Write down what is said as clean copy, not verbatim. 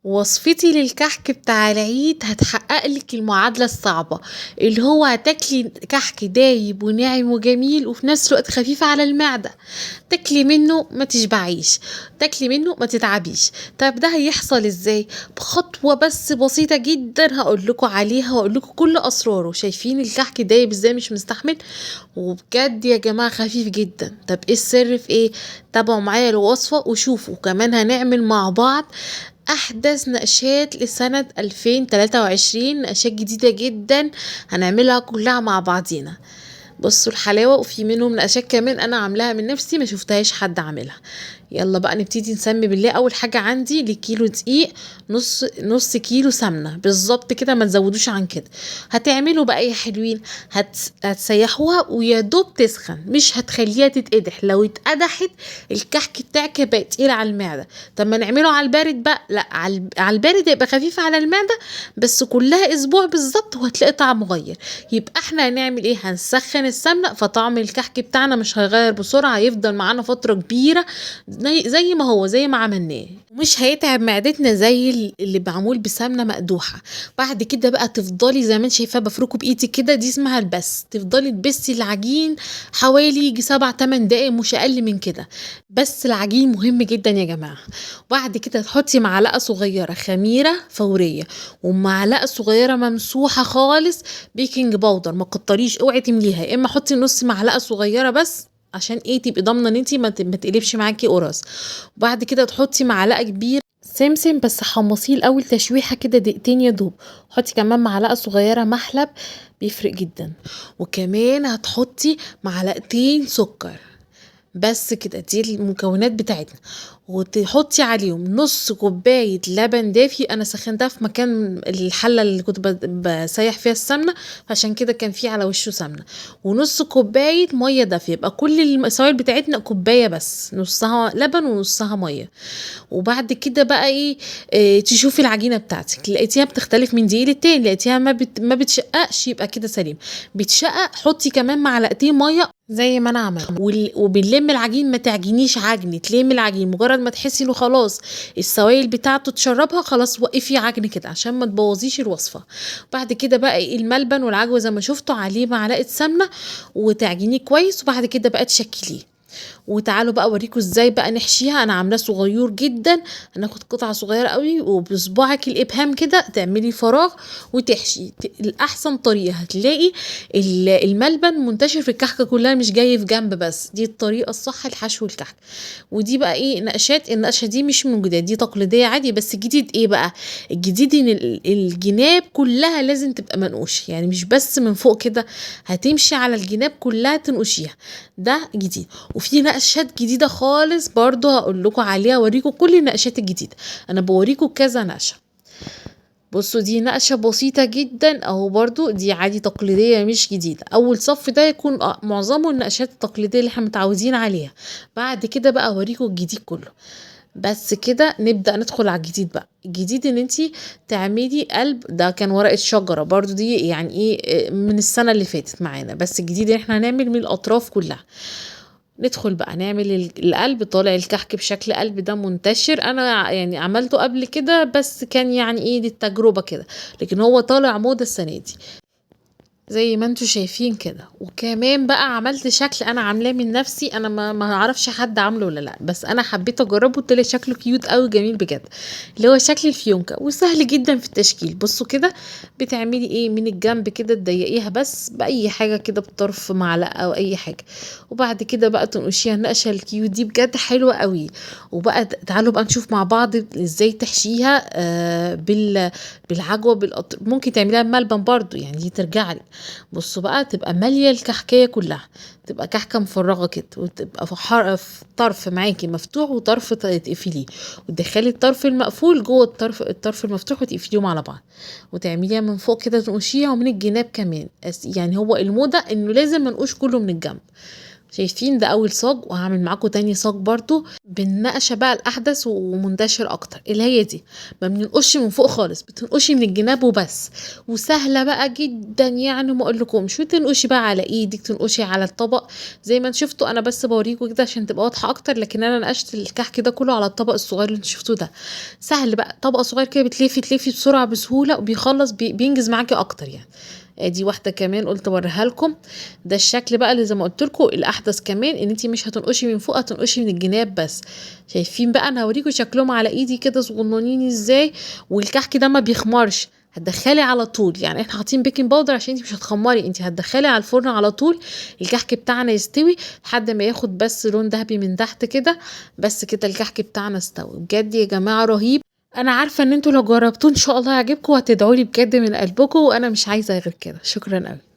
وصفتي للكحك بتاع العيد هتحقق لك المعادلة الصعبة اللي هو هتاكلي كحك دايب وناعم وجميل وفي نفس الوقت خفيف على المعدة. تاكلي منه ما تشبعيش، تاكلي منه ما تتعبيش. طب ده هيحصل ازاي؟ بخطوة بس بسيطة جدا هقول لكم عليها واقول لكم كل اسراره. شايفين الكحك دايب ازاي مش مستحمل؟ وبجد يا جماعة خفيف جدا. طب ايه السر في ايه؟ تابعوا معايا الوصفة وشوفوا. كمان هنعمل مع بعض احدث نقشات لسنة 2023، نقشات جديدة جدا هنعملها كلها مع بعضينا. بصوا الحلاوة، وفي منهم نقشات كمان انا عاملاها من نفسي ما شفتهاش حد عاملها. يلا بقى نبتدي نسمي بالله. اول حاجة عندي لكيلو دقيق نص كيلو سمنة بالظبط كده، ما تزودوش عن كده. هتعملوا بقى يا حلوين، هتسيحوها ويا دوب تسخن، مش هتخليها تتقدح. لو اتقدحت الكحك بتاعك هيبقى تقيل على المعدة. طب ما نعمله على البارد بقى؟ لا، على البارد يبقى خفيف على المعدة، بس كلها اسبوع بالظبط وهتلاقي طعمه غير. يبقى احنا هنعمل ايه؟ هنسخن السمنة، فطعم الكحك بتاعنا مش هيغير بسرعة، هيفضل معانا فترة كبيرة زي ما هو، زي ما عملناه، مش هيتعب معدتنا زي اللي معمول بسمنة مقدوحة. بعد كده بقى تفضلي زي ما انت شايفاه بفركه بايدي كده، دي اسمها البس. تفضلي تبسي العجين حوالي يجي 7-8 دقايق، مش اقل من كده. بس العجين مهم جدا يا جماعة. وبعد كده تحطي معلقة صغيرة خميرة فورية، ومعلقة صغيرة ممسوحة خالص بيكنج باودر. ما تكتريش، اوعي تمليها، يا اما حطي نص معلقة صغيرة بس عشان ايه؟ تبقي ضامنه ان انتي ما تقلبش معاكي قرص. وبعد كده تحطي معلقه كبيره سمسم، بس حمصيه الاول تشويحه كده دقيقتين يا دوب. حطي كمان معلقه صغيره محلب، بيفرق جدا. وكمان هتحطي معلقتين سكر. بس كده، دي المكونات بتاعتنا. وتحطي عليهم نص كوباية لبن دافي. انا سخنتها في مكان الحلة اللي كنت بسيح فيها السمنة، عشان كده كان فيه على وشه سمنة. ونص كوباية مية دافية. يبقى كل السوائل بتاعتنا كوباية بس، نصها لبن ونصها مية. وبعد كده بقى ايه؟ تشوفي العجينة بتاعتك، لقيتيها بتختلف من دقيقة للتاني، لقيتيها ما بتشققش، يبقى كده سليم. بتشقق، حطي كمان معلقتين مية زي ما انا عملت. وبنلم العجين، ما تعجنيش عجن، تلم العجين مجرد ما تحسي انه خلاص السوائل بتاعته تشربها، خلاص وقفي عجن كده عشان ما تبوظيش الوصفه. بعد كده بقى ايه؟ الملبن والعجوه زي ما شفتوا عليه معلقه سمنه، وتعجنيه كويس. وبعد كده بقى تشكليه. وتعالوا بقى اوريكم ازاي بقى نحشيها. انا عاملاه صغير جدا، هناخد قطعه صغيره قوي وبصباعك الابهام كده تعملي فراغ وتحشي. الاحسن طريقه هتلاقي الملبن منتشر في الكحكه كلها، مش جاي في جنب بس. دي الطريقه الصح لحشو الكحك. ودي بقى ايه؟ نقشات. النقشه دي مش موجوده، دي تقليديه عادي. بس الجديد ايه بقى؟ الجديد ان الجناب كلها لازم تبقى منقوش، يعني مش بس من فوق كده، هتمشي على الجناب كلها تنقشيها. ده جديد. وفي نقشات جديدة خالص برضو هقول لكم عليها، اوريكم كل النقشات الجديدة. انا بوريكم كذا نقشة. بصوا دي نقشة بسيطة جدا اهو، برضو دي عادي تقليدية مش جديدة. اول صف ده يكون معظمه النقشات التقليدية اللي احنا متعودين عليها. بعد كده بقى اوريكم الجديد كله. بس كده نبدأ ندخل على الجديد بقى. الجديد ان انتي تعملي قلب. ده كان ورقة شجرة برضو، دي يعني ايه من السنة اللي فاتت معانا. بس الجديد ان احنا هنعمل من الاطراف كلها. ندخل بقى نعمل القلب. طالع الكحك بشكل قلب، ده منتشر. انا يعني عملته قبل كده بس كان يعني ايه للتجربة كده، لكن هو طالع موضة السنة دي زي ما انتوا شايفين كده. وكمان بقى عملت شكل انا عاملاه من نفسي. انا ما اعرفش حد عامله ولا لا، بس انا حبيت اجربه. طلع شكله كيوت قوي، جميل بجد، اللي هو شكل الفيونكة. وسهل جدا في التشكيل. بصوا كده، بتعملي ايه؟ من الجنب كده تضيقيها بس باي حاجه كده، بطرف معلقه او اي حاجه. وبعد كده بقى تنقشيها النقشه الكيوت دي، بجد حلوه قوي. وبقى تعالوا بقى نشوف مع بعض ازاي تحشيها. بالعجوه، ممكن تعمليها بملبن برضو، يعني دي ترجع لي. بصوا بقى، تبقى ماليه الكحكيه كلها، تبقى كحكه مفرغه كده، وتبقى في طرف معاكي مفتوح وطرف تقفليه، وتدخلي الطرف المقفول جوه الطرف المفتوح وتقفليهم على بعض. وتعمليها من فوق كده، تنقشيها، ومن الجناب كمان. يعني هو الموضه انه لازم منقوش كله من الجنب. شايفين ده اول صاج، وهعمل معاكم تاني صاج برضو بالنقشه بقى الاحدث ومنتشر اكتر، اللي هي دي ما بننقش من فوق خالص، بتنقشي من الجناب وبس. وسهله بقى جدا يعني، ما اقولكمش. وتنقشي بقى على ايدك، تنقشي على الطبق زي ما انتوا شفتوا. انا بس بوريكم كده عشان تبقى واضحه اكتر، لكن انا نقشت الكحك ده كله على الطبق الصغير اللي انتوا شفتوه ده. سهل بقى، طبق صغير كده بتلفي بسرعه بسهوله، وبيخلص بينجز معاكي اكتر يعني. ادي واحده كمان قلت اوريها لكم. ده الشكل بقى اللي زي ما قلت لكم الاحدث كمان، ان انتي مش هتنقشي من فوق، هتنقشي من الجناب بس. شايفين بقى؟ انا هوريكم شكلهم على ايدي كده صغننين ازاي. والكحك ده ما بيخمرش، هتدخلي على طول. يعني احنا حاطين بيكنج باودر عشان انتي مش هتخمري، انتي هتدخلي على الفرن على طول. الكحك بتاعنا يستوي لحد ما ياخد بس لون ذهبي من تحت كده. بس كده الكحك بتاعنا استوى بجد يا جماعه، رهيب. انا عارفه ان انتوا لو جربتوه ان شاء الله هيعجبكم، وهتدعوا لي بجد من قلبكم، وانا مش عايزه غير كده. شكرا قوي.